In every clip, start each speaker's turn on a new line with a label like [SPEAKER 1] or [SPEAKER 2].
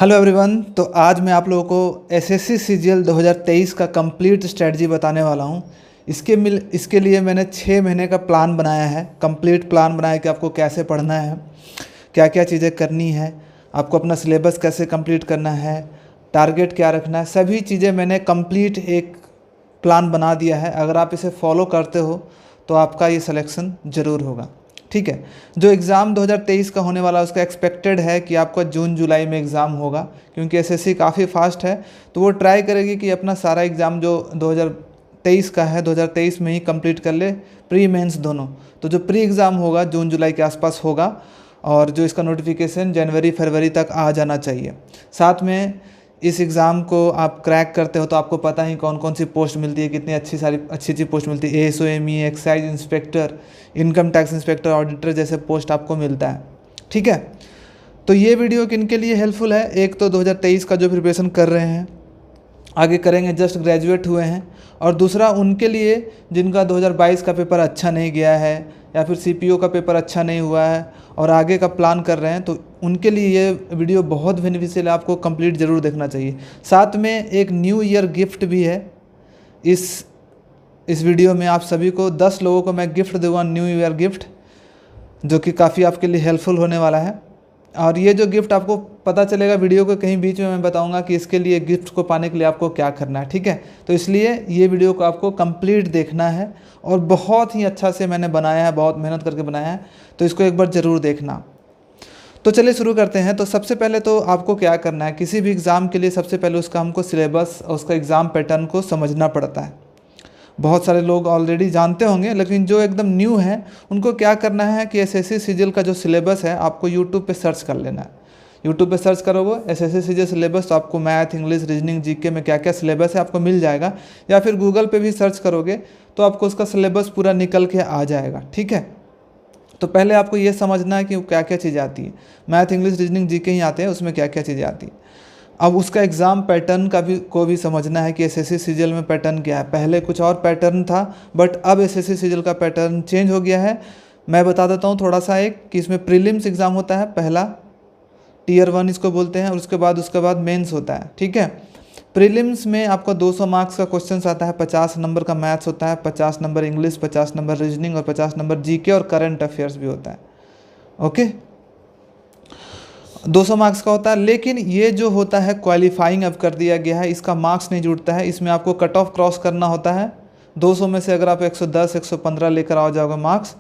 [SPEAKER 1] Hello everyone. तो आज मैं आप लोगों को एसएससी सीजीएल 2023 का कंप्लीट स्ट्रेटजी बताने वाला हूं। इसके लिए मैंने 6 महीने का प्लान बनाया है, कंप्लीट प्लान बनाया कि आपको कैसे पढ़ना है, क्या क्या चीज़ें करनी है, आपको अपना सिलेबस कैसे कंप्लीट करना है, टारगेट क्या रखना है, सभी चीज़ें मैंने कंप्लीट एक प्लान बना दिया है। अगर आप इसे फॉलो करते हो तो आपका ये सिलेक्शन ज़रूर होगा। ठीक है। जो एग्ज़ाम 2023 का होने वाला है उसका एक्सपेक्टेड है कि आपका जून जुलाई में एग्ज़ाम होगा, क्योंकि एसएससी काफ़ी फास्ट है तो वो ट्राई करेगी कि अपना सारा एग्ज़ाम जो 2023 का है 2023 में ही कंप्लीट कर ले, प्री मेंस दोनों। तो जो प्री एग्ज़ाम होगा जून जुलाई के आसपास होगा और जो इसका नोटिफिकेशन जनवरी फरवरी तक आ जाना चाहिए। साथ में इस एग्ज़ाम को आप क्रैक करते हो तो आपको पता ही कौन कौन सी पोस्ट मिलती है, कितनी अच्छी पोस्ट मिलती है। ASO, ME, excise inspector, income tax inspector, auditor जैसे पोस्ट आपको मिलता है। ठीक है। तो ये वीडियो किन के लिए हेल्पफुल है? एक तो 2023 का जो प्रिपरेशन कर रहे हैं, आगे करेंगे, जस्ट ग्रेजुएट हुए हैं, और दूसरा उनके लिए जिनका 2022 का पेपर अच्छा नहीं गया है या फिर सीपीओ का पेपर अच्छा नहीं हुआ है और आगे का प्लान कर रहे हैं, तो उनके लिए ये वीडियो बहुत बेनिफिशियल है, आपको कंप्लीट ज़रूर देखना चाहिए। साथ में एक न्यू ईयर गिफ्ट भी है। इस वीडियो में आप सभी को 10 लोगों को मैं गिफ्ट दूंगा, न्यू ईयर गिफ्ट, जो कि काफ़ी आपके लिए हेल्पफुल होने वाला है। और ये जो गिफ्ट आपको पता चलेगा वीडियो के कहीं बीच में, मैं बताऊंगा कि इसके लिए गिफ्ट को पाने के लिए आपको क्या करना है। ठीक है। तो इसलिए ये वीडियो को आपको कंप्लीट देखना है और बहुत ही अच्छा से मैंने बनाया है, बहुत मेहनत करके बनाया है, तो इसको एक बार ज़रूर देखना। तो चलिए शुरू करते हैं। तो सबसे पहले तो आपको क्या करना है, किसी भी एग्ज़ाम के लिए सबसे पहले उसका हमको सिलेबस और उसका एग्ज़ाम पैटर्न को समझना पड़ता है। बहुत सारे लोग ऑलरेडी जानते होंगे, लेकिन जो एकदम न्यू है उनको क्या करना है कि एसएससी सीजीएल का जो सिलेबस है आपको यूट्यूब पे सर्च कर लेना है। यूट्यूब पे सर्च करोगे एसएससी सीजीएल सिलेबस, तो आपको मैथ, इंग्लिश, रीजनिंग, जीके में क्या क्या सिलेबस है आपको मिल जाएगा, या फिर गूगल पे भी सर्च करोगे तो आपको उसका सिलेबस पूरा निकल के आ जाएगा। ठीक है। तो पहले आपको ये समझना है कि क्या क्या चीज़ें आती है। मैथ, इंग्लिश, रीजनिंग, जीके ही आते हैं, उसमें क्या क्या चीज़ें आती हैं। अब उसका एग्ज़ाम पैटर्न को भी समझना है कि एसएससी सीजीएल में पैटर्न क्या है। पहले कुछ और पैटर्न था, बट अब एसएससी सीजीएल का पैटर्न चेंज हो गया है। मैं बता देता हूँ थोड़ा सा एक कि इसमें प्रीलिम्स एग्ज़ाम होता है, पहला टियर 1 इसको बोलते हैं, और उसके बाद मेंस होता है। ठीक है। प्रीलिम्स में आपका 200 मार्क्स का क्वेश्चन आता है, 50 नंबर का मैथ्स होता है, 50 नंबर इंग्लिश, 50 नंबर रीजनिंग और 50 नंबर जीके और करंट अफेयर्स भी होता है। ओके, 200 मार्क्स का होता है। लेकिन ये जो होता है क्वालिफाइंग अब कर दिया गया है, इसका मार्क्स नहीं जुड़ता है, इसमें आपको कट ऑफ क्रॉस करना होता है। 200 में से अगर आप 110, 115 लेकर आ जाओगे मार्क्स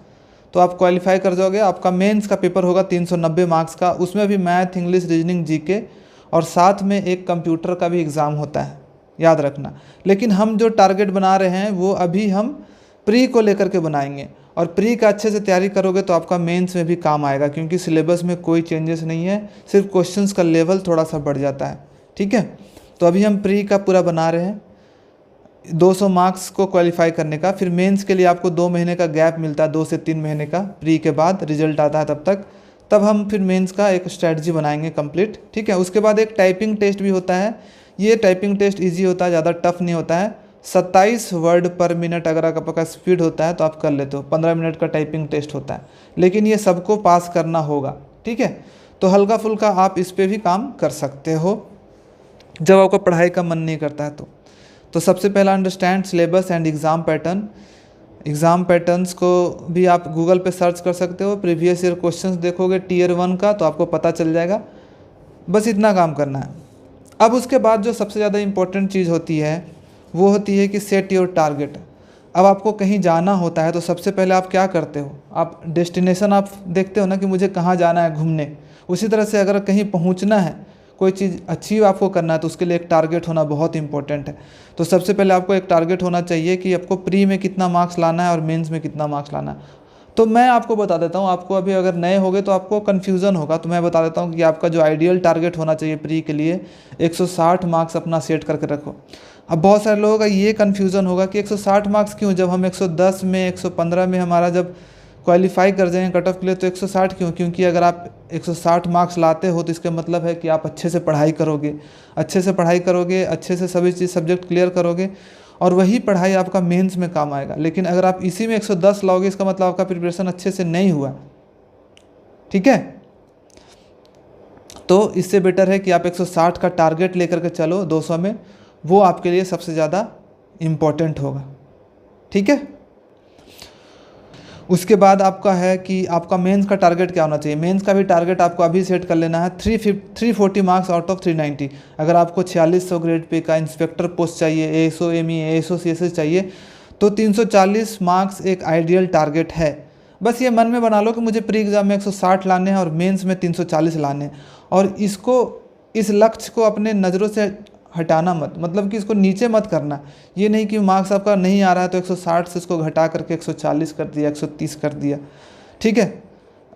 [SPEAKER 1] तो आप क्वालिफाई कर जाओगे। आपका मेंस का पेपर होगा 390 मार्क्स का, उसमें भी मैथ, इंग्लिश, रीजनिंग, जीके और साथ में एक कंप्यूटर का भी एग्ज़ाम होता है, याद रखना। लेकिन हम जो टारगेट बना रहे हैं वो अभी हम प्री को लेकर के बनाएंगे, और प्री का अच्छे से तैयारी करोगे तो आपका मेंस में भी काम आएगा, क्योंकि सिलेबस में कोई चेंजेस नहीं है, सिर्फ क्वेश्चंस का लेवल थोड़ा सा बढ़ जाता है। ठीक है। तो अभी हम प्री का पूरा बना रहे हैं, 200 मार्क्स को क्वालिफाई करने का। फिर मेंस के लिए आपको 2 महीने का गैप मिलता है, 2 से 3 महीने का, प्री के बाद रिजल्ट आता है तब हम फिर मेंस का एक स्ट्रैटेजी बनाएंगे कंप्लीट। ठीक है। उसके बाद एक टाइपिंग टेस्ट भी होता है। ये टाइपिंग टेस्ट ईजी होता है, ज़्यादा टफ नहीं होता है। 27 वर्ड पर मिनट अगर आपका स्पीड होता है तो आप कर लेते हो। 15 मिनट का टाइपिंग टेस्ट होता है, लेकिन ये सबको पास करना होगा। ठीक है। तो हल्का फुल्का आप इस पर भी काम कर सकते हो जब आपको पढ़ाई का मन नहीं करता है तो सबसे पहला understand syllabus and exam pattern. Exam patterns को भी आप गूगल पे सर्च कर सकते हो, प्रीवियस ईयर क्वेश्चंस देखोगे टियर 1 का तो आपको पता चल जाएगा। बस इतना काम करना है। अब उसके बाद जो सबसे ज़्यादा इम्पोर्टेंट चीज़ होती है वो होती है कि सेट योर टारगेट। अब आपको कहीं जाना होता है तो सबसे पहले आप क्या करते हो, आप डेस्टिनेशन आप देखते हो ना कि मुझे कहाँ जाना है घूमने। उसी तरह से अगर कहीं पहुँचना है, कोई चीज़ अचीव आपको करना है, तो उसके लिए एक टारगेट होना बहुत इंपॉर्टेंट है। तो सबसे पहले आपको एक टारगेट होना चाहिए कि आपको प्री में कितना मार्क्स लाना है और मेंस में कितना मार्क्स लाना है। तो मैं आपको बता देता हूँ, आपको अभी अगर नए होगे तो आपको कन्फ्यूज़न होगा, तो मैं बता देता हूँ कि आपका जो आइडियल टारगेट होना चाहिए प्री के लिए 160 मार्क्स अपना सेट करके रखो। अब बहुत सारे लोगों का ये कन्फ्यूज़न होगा कि 160 मार्क्स क्यों, जब हम 110 में 115 में हमारा जब क्वालिफाई कर जाएंगे कट ऑफ के लिए तो 160 क्यों? क्योंकि अगर आप 160 मार्क्स लाते हो तो इसका मतलब है कि आप अच्छे से पढ़ाई करोगे, अच्छे से सभी चीज़ सब्जेक्ट क्लियर करोगे, और वही पढ़ाई आपका मेंस में काम आएगा। लेकिन अगर आप इसी में 110 लाओगे, इसका मतलब आपका प्रिपरेशन अच्छे से नहीं हुआ। ठीक है। तो इससे बेटर है कि आप 160 का टारगेट लेकर के चलो 200 में, वो आपके लिए सबसे ज़्यादा इम्पोर्टेंट होगा। ठीक है। उसके बाद आपका है कि आपका मेंस का टारगेट क्या होना चाहिए। मेंस का भी टारगेट आपको अभी सेट कर लेना है 340 मार्क्स आउट ऑफ 390। अगर आपको 4600 ग्रेड पे का इंस्पेक्टर पोस्ट चाहिए, एएसओ एमई एएसओ सीएसएस चाहिए, तो 340 मार्क्स एक आइडियल टारगेट है। बस ये मन में बना लो कि मुझे प्री एग्ज़ाम में 160 लाने हैं और मेंस में 340 लाने हैं, और इस लक्ष्य को अपने नज़रों से हटाना मत, मतलब कि इसको नीचे मत करना। ये नहीं कि मार्क्स आपका नहीं आ रहा है तो 160 से इसको घटा करके 140 कर दिया, 130 कर दिया। ठीक है,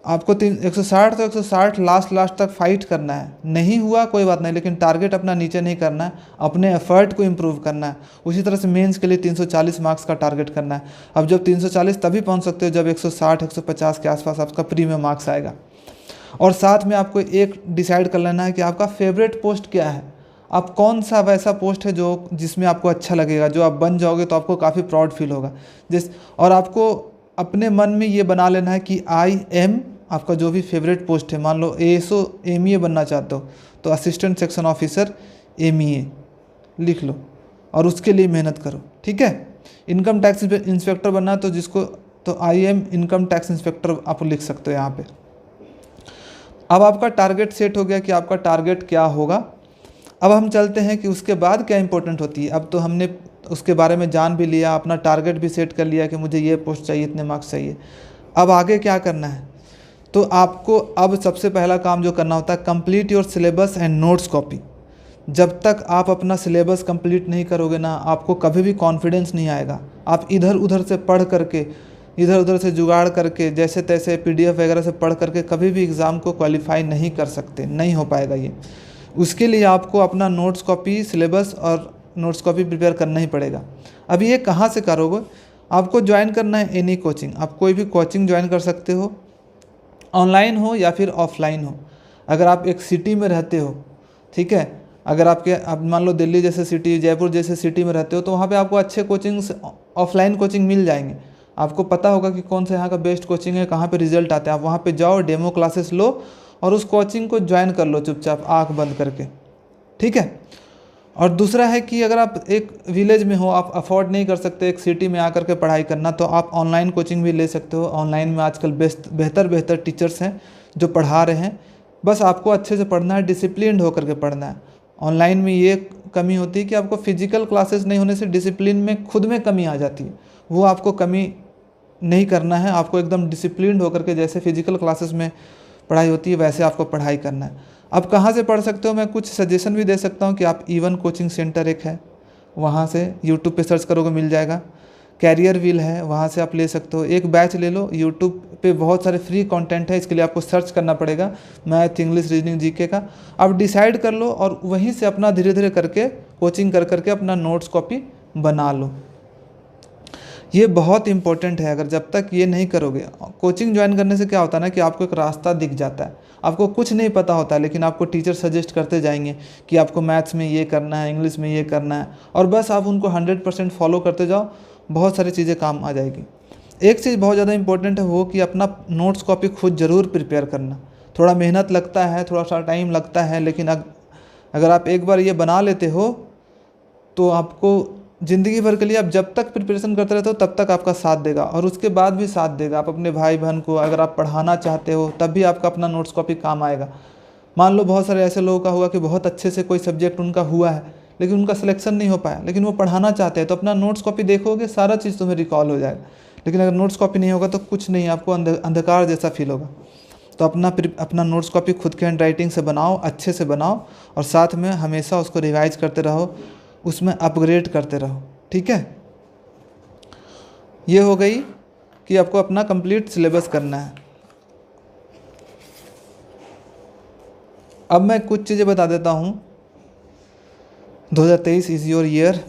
[SPEAKER 1] आपको 160 तो 160 लास्ट तक फाइट करना है। नहीं हुआ कोई बात नहीं, लेकिन टारगेट अपना नीचे नहीं करना है, अपने एफर्ट को इम्प्रूव करना है। उसी तरह से मेंस के लिए 340 मार्क्स का टारगेट करना है। अब जब 340 तभी पहुंच सकते हो जब 160 150 के आसपास आपका प्री में मार्क्स आएगा। और साथ में आपको एक डिसाइड कर लेना है कि आपका फेवरेट पोस्ट क्या है। आप कौन सा वैसा पोस्ट है जिसमें आपको अच्छा लगेगा, जो आप बन जाओगे तो आपको काफ़ी प्राउड फील होगा। और आपको अपने मन में ये बना लेना है कि आई एम आपका जो भी फेवरेट पोस्ट है। मान लो एएसओ एमईए बनना चाहते हो तो असिस्टेंट सेक्शन ऑफिसर एमईए लिख लो और उसके लिए मेहनत करो। ठीक है। इनकम टैक्स इंस्पेक्टर बनना है तो I am income tax inspector आप लिख सकते हो यहाँ पे। अब आपका टारगेट सेट हो गया कि आपका टारगेट क्या होगा। अब हम चलते हैं कि उसके बाद क्या इंपॉर्टेंट होती है। अब तो हमने उसके बारे में जान भी लिया, अपना टारगेट भी सेट कर लिया कि मुझे ये पोस्ट चाहिए, इतने मार्क्स चाहिए। अब आगे क्या करना है, तो आपको अब सबसे पहला काम जो करना होता है, complete your syllabus and notes copy. जब तक आप अपना सिलेबस कंप्लीट नहीं करोगे ना, आपको कभी भी कॉन्फिडेंस नहीं आएगा। आप इधर उधर से पढ़ करके, इधर उधर से जुगाड़ करके, जैसे तैसे पीडीएफ वगैरह से पढ़ करके कभी भी एग्ज़ाम को क्वालिफाई नहीं कर सकते, नहीं हो पाएगा ये। उसके लिए आपको अपना नोट्स कॉपी, सिलेबस और नोट्स कॉपी प्रिपेयर करना ही पड़ेगा। अब ये कहाँ से करोगे, आपको ज्वाइन करना है एनी कोचिंग। आप कोई भी कोचिंग ज्वाइन कर सकते हो, ऑनलाइन हो या फिर ऑफलाइन हो। अगर आप एक सिटी में रहते हो, ठीक है, अगर आप मान लो दिल्ली जैसे सिटी, जयपुर जैसे सिटी में रहते हो, तो वहाँ पे आपको अच्छे कोचिंग्स ऑफलाइन कोचिंग मिल जाएंगे। आपको पता होगा कि कौन सा यहाँ का बेस्ट कोचिंग है, कहाँ पे रिजल्ट आते हैं। आप वहाँ पे जाओ, डेमो क्लासेस लो और उस कोचिंग को ज्वाइन कर लो चुपचाप आँख बंद करके। ठीक है। और दूसरा है कि अगर आप एक विलेज में हो, आप अफोर्ड नहीं कर सकते एक सिटी में आकर के पढ़ाई करना, तो आप ऑनलाइन कोचिंग भी ले सकते हो। ऑनलाइन में आजकल बेहतर टीचर्स हैं जो पढ़ा रहे हैं। बस आपको अच्छे से पढ़ना है, डिसिप्लिन्ड होकर के पढ़ना है। ऑनलाइन में ये कमी होती है कि आपको फिजिकल क्लासेस नहीं होने से डिसिप्लिन में खुद में कमी आ जाती है। वो आपको कमी नहीं करना है, आपको एकदम डिसिप्लिन्ड होकर के जैसे फिजिकल क्लासेस में पढ़ाई होती है वैसे आपको पढ़ाई करना है। अब कहाँ से पढ़ सकते हो, मैं कुछ सजेशन भी दे सकता हूँ कि आप इवन कोचिंग सेंटर एक है, वहाँ से यूट्यूब पे सर्च करोगे मिल जाएगा। कैरियर व्हील है, वहाँ से आप ले सकते हो, एक बैच ले लो। यूट्यूब पे बहुत सारे फ्री कंटेंट है, इसके लिए आपको सर्च करना पड़ेगा मैथ, इंग्लिश, रीजनिंग, जीके का। आप डिसाइड कर लो और वहीं से अपना धीरे धीरे करके कोचिंग कर करके अपना नोट्स कॉपी बना लो। ये बहुत इंपॉर्टेंट है। अगर जब तक ये नहीं करोगे, कोचिंग ज्वाइन करने से क्या होता है ना कि आपको एक रास्ता दिख जाता है। आपको कुछ नहीं पता होता है, लेकिन आपको टीचर सजेस्ट करते जाएंगे कि आपको मैथ्स में ये करना है, इंग्लिश में ये करना है, और बस आप उनको 100% फॉलो करते जाओ, बहुत सारी चीज़ें काम आ जाएगी। एक चीज़ बहुत ज़्यादा इंपॉर्टेंट है वो कि अपना नोट्स कॉपी खुद ज़रूर प्रिपेयर करना। थोड़ा मेहनत लगता है, थोड़ा सा टाइम लगता है, लेकिन अगर आप एक बार ये बना लेते हो तो आपको ज़िंदगी भर के लिए, आप जब तक प्रिपरेशन करते रहते हो तब तक आपका साथ देगा, और उसके बाद भी साथ देगा। आप अपने भाई बहन को अगर आप पढ़ाना चाहते हो तब भी आपका अपना नोट्स कॉपी काम आएगा। मान लो बहुत सारे ऐसे लोगों का हुआ कि बहुत अच्छे से कोई सब्जेक्ट उनका हुआ है लेकिन उनका सिलेक्शन नहीं हो पाया, लेकिन वो पढ़ाना चाहते हैं, तो अपना नोट्स कॉपी देखोगे सारा चीज़ तुम्हें रिकॉल हो जाएगा। लेकिन अगर नोट्स कॉपी नहीं होगा तो कुछ नहीं, आपको अंधकार जैसा फील होगा। तो अपना नोट्स कॉपी खुद के हैंड राइटिंग से बनाओ, अच्छे से बनाओ, और साथ में हमेशा उसको रिवाइज करते रहो, उसमें अपग्रेड करते रहो। ठीक है। ये हो गई कि आपको अपना कंप्लीट सिलेबस करना है। अब मैं कुछ चीज़ें बता देता हूँ। 2023 इज़ योर ईयर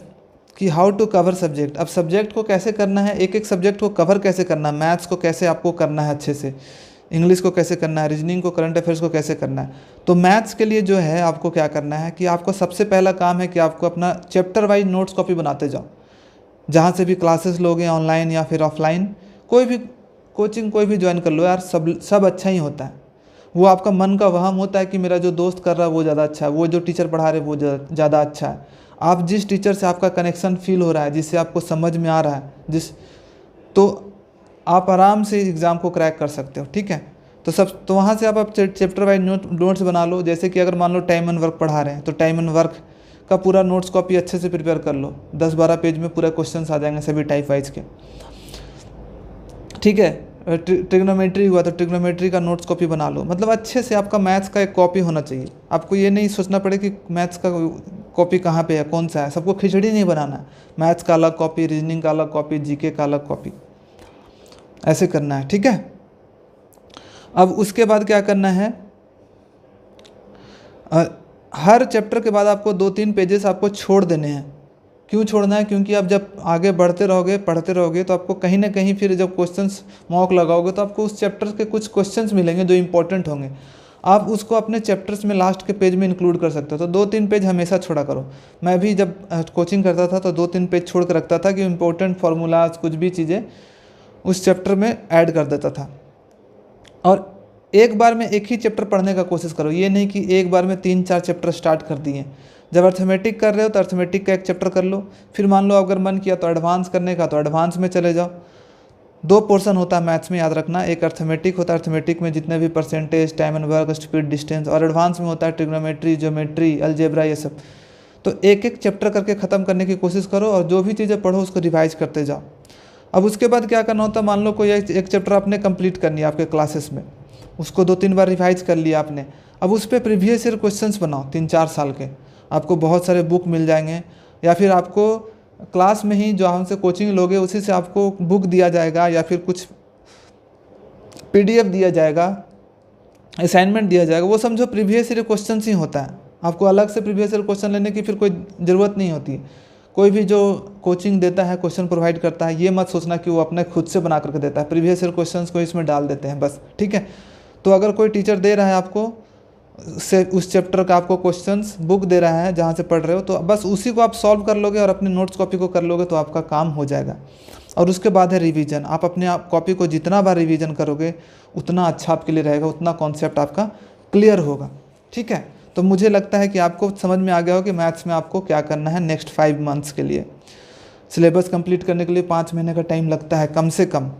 [SPEAKER 1] कि हाउ टू कवर सब्जेक्ट। अब सब्जेक्ट को कैसे करना है, एक एक सब्जेक्ट को कवर कैसे करना है। मैथ्स को कैसे आपको करना है अच्छे से, इंग्लिश को कैसे करना है, रीजनिंग को, करंट अफेयर्स को कैसे करना है। तो मैथ्स के लिए जो है आपको क्या करना है कि आपको सबसे पहला काम है कि आपको अपना चैप्टर वाइज नोट्स कॉपी बनाते जाओ। जहाँ से भी क्लासेस लोगे, ऑनलाइन या फिर ऑफलाइन, कोई भी कोचिंग कोई भी ज्वाइन कर लो यार, सब अच्छा ही होता है। वो आपका मन का वहम होता है कि मेरा जो दोस्त कर रहा है वो ज़्यादा अच्छा है, वो जो टीचर पढ़ा रहे वो ज़्यादा अच्छा है। आप जिस टीचर से आपका कनेक्शन फील हो रहा है, जिससे आपको समझ में आ रहा है, तो आप आराम से एग्ज़ाम को क्रैक कर सकते हो। ठीक है, तो वहाँ से आप चैप्टर वाइज नोट्स बना लो। जैसे कि अगर मान लो टाइम एंड वर्क पढ़ा रहे हैं तो टाइम एंड वर्क का पूरा नोट्स कॉपी अच्छे से प्रिपेयर कर लो। 10-12 पेज में पूरा क्वेश्चन आ जाएंगे सभी टाइप वाइज के। ठीक है, ट्रिग्नोमेट्री हुआ तो ट्रिग्नोमेट्री का नोट्स कॉपी बना लो। मतलब अच्छे से आपका मैथ्स का एक कॉपी होना चाहिए। आपको ये नहीं सोचना पड़े कि मैथ्स का कॉपी कहाँ पे है, कौन सा है। सबको खिचड़ी नहीं बनाना है। मैथ्स का अलग कॉपी, रीजनिंग का अलग कॉपी, जीके का अलग कॉपी, ऐसे करना है। ठीक है, अब उसके बाद क्या करना है, हर चैप्टर के बाद आपको 2-3 पेजेस आपको छोड़ देने हैं। क्यों छोड़ना है? क्योंकि आप जब आगे बढ़ते रहोगे, पढ़ते रहोगे, तो आपको कहीं ना कहीं फिर जब क्वेश्चंस मॉक लगाओगे तो आपको उस चैप्टर के कुछ क्वेश्चंस मिलेंगे जो इंपॉर्टेंट होंगे। आप उसको अपने चैप्टर्स में लास्ट के पेज में इंक्लूड कर सकते हो। तो 2-3 पेज हमेशा छोड़ा करो। मैं भी जब कोचिंग करता था तो 2-3 पेज छोड़ कर रखता था कि इंपॉर्टेंट फार्मूलाज कुछ भी चीज़ें उस चैप्टर में ऐड कर देता था। और एक बार में एक ही चैप्टर पढ़ने का कोशिश करो। ये नहीं कि एक बार में 3-4 चैप्टर स्टार्ट कर दिए। जब अर्थमेटिक कर रहे हो तो अर्थमेटिक का एक चैप्टर कर लो। फिर मान लो अगर मन किया तो एडवांस करने का, तो एडवांस में चले जाओ। 2 पोर्शन होता है मैथ्स में, याद रखना। एक अर्थमेटिक होता है, अर्थमेटिक में जितने भी percentage, time and work, speed, distance. और एडवांस में होता है ट्रिग्नोमेट्री, ज्योमेट्री, अलजेब्रा, ये सब। तो एक एक चैप्टर करके ख़त्म करने की कोशिश करो और जो भी चीज़ें पढ़ो उसको रिवाइज करते जाओ। अब उसके बाद क्या करना होता है, मान लो कोई एक चैप्टर आपने कंप्लीट करनी है आपके क्लासेस में, उसको 2-3 बार रिवाइज कर लिया आपने। अब उस पर प्रीवियस ईयर क्वेश्चंस बनाओ 3-4 साल के। आपको बहुत सारे बुक मिल जाएंगे, या फिर आपको क्लास में ही जो हमसे कोचिंग लोगे उसी से आपको बुक दिया जाएगा, या फिर कुछ PDF दिया जाएगा, असाइनमेंट दिया जाएगा। वो समझो प्रीवियस ईयर क्वेश्चन ही होता है। आपको अलग से प्रीवियस ईयर क्वेश्चन लेने की फिर कोई ज़रूरत नहीं होती है। कोई भी जो कोचिंग देता है, क्वेश्चन प्रोवाइड करता है, ये मत सोचना कि वो अपने खुद से बना करके देता है। प्रीवियस ईयर क्वेश्चंस को इसमें डाल देते हैं बस। ठीक है, तो अगर कोई टीचर दे रहा है आपको से उस चैप्टर का आपको क्वेश्चंस बुक दे रहा है जहाँ से पढ़ रहे हो, तो बस उसी को आप सॉल्व कर लोगे और अपने नोट्स कॉपी को कर लोगे तो आपका काम हो जाएगा। और उसके बाद है रिवीजन। आप अपने आप कॉपी को जितना बार रिवीजन करोगे उतना अच्छा आपके लिए रहेगा, उतना कॉन्सेप्ट आपका क्लियर होगा। ठीक है, तो मुझे लगता है कि आपको समझ में आ गया हो कि मैथ्स में आपको क्या करना है नेक्स्ट 5 मंथ्स के लिए। सिलेबस कंप्लीट करने के लिए 5 महीने का टाइम लगता है कम से कम।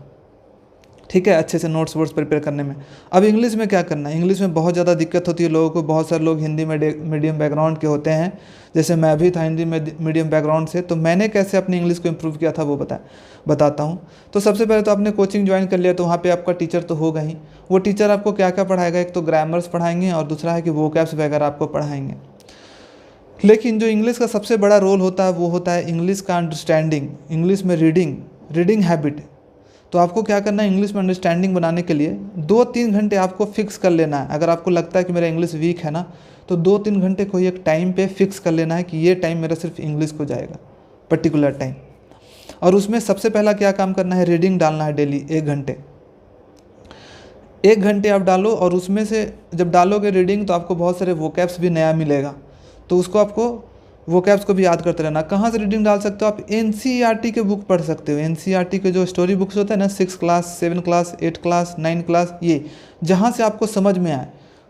[SPEAKER 1] ठीक है, अच्छे से नोट्स वोट्स प्रिपेयर करने में। अब इंग्लिश में क्या करना है? इंग्लिश में बहुत ज़्यादा दिक्कत होती है लोगों को। बहुत सारे लोग हिंदी मीडियम बैकग्राउंड के होते हैं, जैसे मैं भी था हिंदी मीडियम बैकग्राउंड से। तो मैंने कैसे अपनी इंग्लिश को इम्प्रूव किया था वो बताता हूँ। तो सबसे पहले तो आपने कोचिंग ज्वाइन कर लिया, तो वहाँ पे आपका टीचर तो होगा ही। वो टीचर आपको क्या क्या पढ़ाएगा? एक तो ग्रामर्स पढ़ाएंगे और दूसरा है कि वोकैब्स वगैरह आपको पढ़ाएंगे। लेकिन जो इंग्लिश का सबसे बड़ा रोल होता है वो होता है इंग्लिश का अंडरस्टैंडिंग, इंग्लिश में रीडिंग हैबिट। तो आपको क्या करना है, इंग्लिश में अंडरस्टैंडिंग बनाने के लिए 2-3 घंटे आपको फिक्स कर लेना है। अगर आपको लगता है कि मेरा इंग्लिश वीक है ना, तो 2-3 घंटे कोई एक टाइम पे फिक्स कर लेना है कि ये टाइम मेरा सिर्फ इंग्लिश को जाएगा, पर्टिकुलर टाइम। और उसमें सबसे पहला क्या काम करना है, रीडिंग डालना है डेली 1 घंटे। 1 घंटे आप डालो, और उसमें से जब डालोगे रीडिंग तो आपको बहुत सारे वोकैब्स भी नया मिलेगा, तो उसको आपको वोकैब्स को भी याद करते रहना। कहाँ से रीडिंग डाल सकते हो? आप NCERT के बुक पढ़ सकते हो। NCERT के जो स्टोरी बुक्स होते हैं ना, 6 क्लास, 7 क्लास, 8 क्लास, 9 क्लास, ये जहाँ से आपको समझ में आए।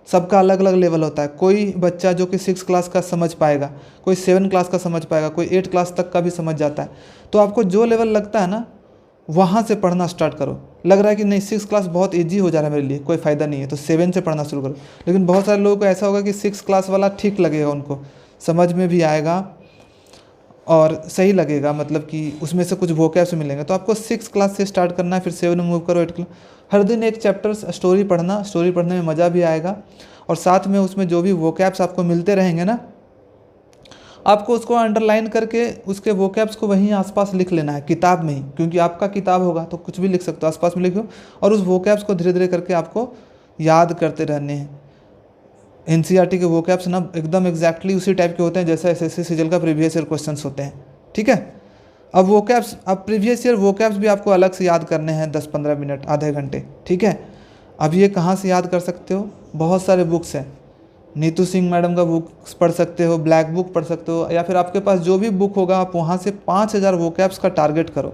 [SPEAKER 1] सबका अलग अलग लेवल होता है। कोई बच्चा जो कि 6 क्लास का समझ पाएगा, कोई 7 क्लास का समझ पाएगा, कोई 8 क्लास तक का भी समझ जाता है। तो आपको जो लेवल लगता है ना, वहाँ से पढ़ना स्टार्ट करो। लग रहा है कि नहीं 6 क्लास बहुत ईजी हो जा रहा है मेरे लिए, कोई फ़ायदा नहीं है, तो 7 से पढ़ना शुरू करो। लेकिन बहुत सारे लोगों को ऐसा होगा कि 6 क्लास वाला ठीक लगेगा, उनको समझ में भी आएगा और सही लगेगा, मतलब कि उसमें से कुछ वोकैब्स मिलेंगे। तो आपको 6 क्लास से स्टार्ट करना है, फिर 7 में मूव करो, 8 क्लास। हर दिन एक चैप्टर स्टोरी पढ़ना, स्टोरी पढ़ने में मज़ा भी आएगा। और साथ में उसमें जो भी वोकैब्स आपको मिलते रहेंगे ना, आपको उसको अंडरलाइन करके उसके वोकैब्स को वहीं आसपास लिख लेना है किताब में ही, क्योंकि आपका किताब होगा तो कुछ भी लिख सकते हो, आसपास में लिखो। और उस वोकैब्स को धीरे धीरे करके आपको याद करते रहने हैं। NCERT के वोकैब्स ना एकदम एग्जैक्टली उसी टाइप के होते हैं जैसा SSC CGL का प्रीवियस ईयर क्वेश्चंस होते हैं। ठीक है, अब वोकैब्स, अब प्रीवियस ईयर वोकैब्स भी आपको अलग से याद करने हैं 10-15 मिनट, आधे घंटे। ठीक है, अब ये कहाँ से याद कर सकते हो? बहुत सारे बुक्स हैं। नीतू सिंह मैडम का बुक्स पढ़ सकते हो, ब्लैक बुक पढ़ सकते हो, या फिर आपके पास जो भी बुक होगा आप वहाँ से 5000 वोकैब्स का टारगेट करो।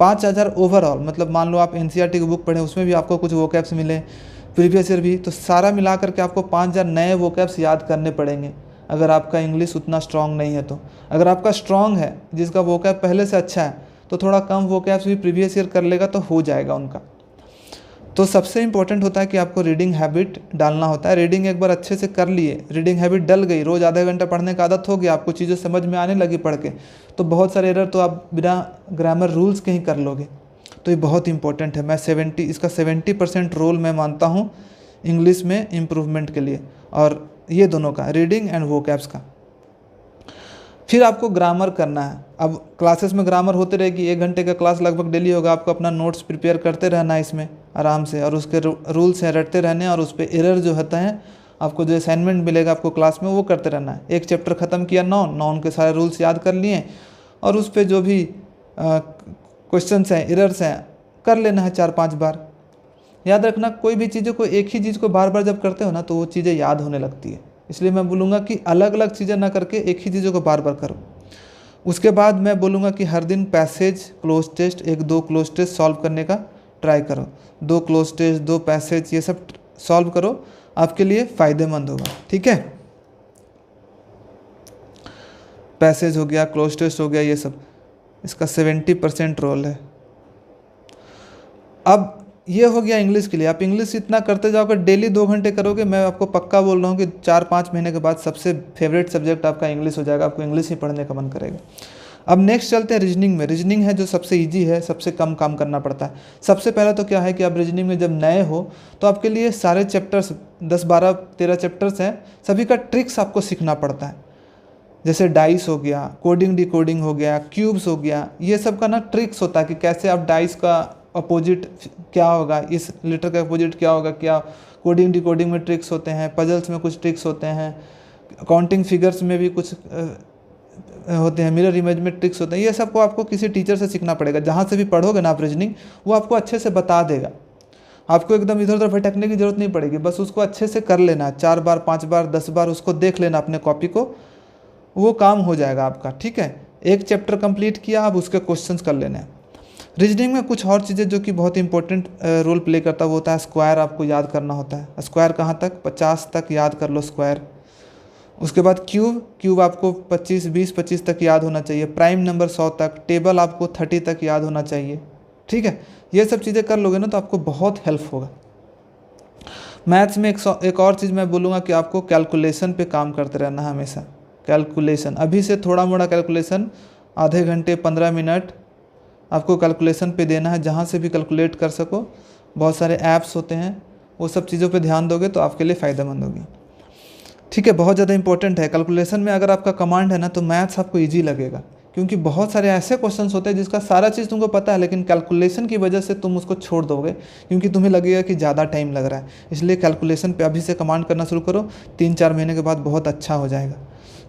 [SPEAKER 1] 5000 ओवरऑल, मतलब मान लो आप NCERT की बुक पढ़ें, उसमें भी आपको कुछ वोकैब्स मिले, प्रीवियस ईयर भी, तो सारा मिला करके आपको 5000 नए वोकैब्स याद करने पड़ेंगे अगर आपका इंग्लिश उतना स्ट्रांग नहीं है। तो अगर आपका स्ट्रांग है, जिसका वोकैब पहले से अच्छा है, तो थोड़ा कम वोकैब्स भी प्रीवियस ईयर कर लेगा तो हो जाएगा उनका। तो सबसे इंपॉर्टेंट होता है कि आपको रीडिंग हैबिट डालना होता है। रीडिंग एक बार अच्छे से कर लिए, रीडिंग हैबिट डल गई, रोज़ आधा घंटा पढ़ने का आदत हो गया, आपको चीज़ें समझ में आने लगी पढ़ के, तो बहुत सारे एरर तो आप बिना ग्रामर रूल्स के ही कर लोगे। तो ये बहुत इंपॉर्टेंट है। मैं 70% रोल मैं मानता हूँ इंग्लिश में इम्प्रूवमेंट के लिए, और ये दोनों का, रीडिंग एंड वोकैब्स का। फिर आपको ग्रामर करना है। अब क्लासेस में ग्रामर होते रहेगी, 1 घंटे का क्लास लगभग डेली होगा, आपको अपना नोट्स प्रिपेयर करते रहना है इसमें आराम से, और उसके रूल्स हैं रटते रहने, और उस पर एरर जो होता है, आपको जो असाइनमेंट मिलेगा आपको क्लास में, वो करते रहना है। एक चैप्टर ख़त्म किया, नॉन के सारे रूल्स याद कर लिए, और उस पर जो भी क्वेश्चंस हैं, एरर्स हैं, कर लेना है 4-5 बार। याद रखना, कोई भी चीज़ों को, एक ही चीज़ को बार बार जब करते हो ना, तो वो चीज़ें याद होने लगती है। इसलिए मैं बोलूँगा कि अलग अलग चीज़ें ना करके एक ही चीज़ों को बार बार करो। उसके बाद मैं बोलूँगा कि हर दिन passage, cloze test, 1-2 cloze test solve करने का ट्राई करो। 2 क्लोज टेस्ट, 2 पैसेज, ये सब सॉल्व करो, आपके लिए फ़ायदेमंद होगा। ठीक है, पैसेज हो गया, क्लोज टेस्ट हो गया, ये सब इसका 70% रोल है। अब ये हो गया इंग्लिश के लिए। आप इंग्लिश इतना करते जाओगे, डेली 2 घंटे करोगे, मैं आपको पक्का बोल रहा हूँ कि 4-5 महीने के बाद सबसे फेवरेट सब्जेक्ट आपका इंग्लिश हो जाएगा, आपको इंग्लिश ही पढ़ने का मन करेगा। अब नेक्स्ट चलते हैं रीजनिंग में। रीजनिंग है जो सबसे इजी है, सबसे कम काम करना पड़ता है। सबसे पहले तो क्या है कि आप रीजनिंग में जब नए हो, तो आपके लिए सारे चैप्टर्स 10, 12, 13 चैप्टर्स हैं, सभी का ट्रिक्स आपको सीखना पड़ता है। जैसे डाइस हो गया, कोडिंग डिकोडिंग हो गया, क्यूब्स हो गया, ये सब का ना ट्रिक्स होता है कि कैसे आप डाइस का अपोजिट क्या होगा, इस लेटर का अपोजिट क्या होगा, क्या कोडिंग डिकोडिंग में ट्रिक्स होते हैं, पजल्स में कुछ ट्रिक्स होते हैं, काउंटिंग फिगर्स में भी कुछ होते हैं, मिरर इमेज में ट्रिक्स होते हैं। ये सब को आपको किसी टीचर से सीखना पड़ेगा। जहाँ से भी पढ़ोगे ना आप रीजनिंग, वो आपको अच्छे से बता देगा, आपको एकदम इधर उधर भटकने की जरूरत नहीं पड़ेगी। बस उसको अच्छे से कर लेना, 4 बार, 5 बार, 10 बार उसको देख लेना अपने कॉपी को, वो काम हो जाएगा आपका। ठीक है, एक चैप्टर कंप्लीट किया, अब उसके क्वेश्चंस कर लेने हैं। रीजनिंग में कुछ और चीज़ें जो कि बहुत इंपॉर्टेंट रोल प्ले करता है, वो होता है स्क्वायर। आपको याद करना होता है स्क्वायर, कहाँ तक, 50 तक याद कर लो स्क्वायर। उसके बाद क्यूब आपको 20-25 तक याद होना चाहिए। प्राइम नंबर 100 तक। टेबल आपको 30 तक याद होना चाहिए। ठीक है, ये सब चीज़ें कर लोगे ना तो आपको बहुत हेल्प होगा। मैथ्स में एक और चीज़ मैं बोलूँगा कि आपको कैलकुलेशन पे काम करते रहना हमेशा। कैलकुलेशन, अभी से थोड़ा मोड़ा कैलकुलेशन, आधे घंटे 15 मिनट आपको कैलकुलेशन पे देना है, जहाँ से भी कैलकुलेट कर सको। बहुत सारे ऐप्स होते हैं, वो सब चीज़ों पे ध्यान दोगे तो आपके लिए फ़ायदेमंद होगी। ठीक है, बहुत ज़्यादा इंपॉर्टेंट है। कैलकुलेशन में अगर आपका कमांड है ना, तो मैथ्स आपको ईजी लगेगा, क्योंकि बहुत सारे ऐसे क्वेश्चंस होते हैं जिसका सारा चीज़ तुमको पता है, लेकिन कैलकुलेशन की वजह से तुम उसको छोड़ दोगे, क्योंकि तुम्हें लगेगा कि ज़्यादा टाइम लग रहा है। इसलिए कैलकुलेशन पे अभी से कमांड करना शुरू करो, 3-4 महीने के बाद बहुत अच्छा हो जाएगा।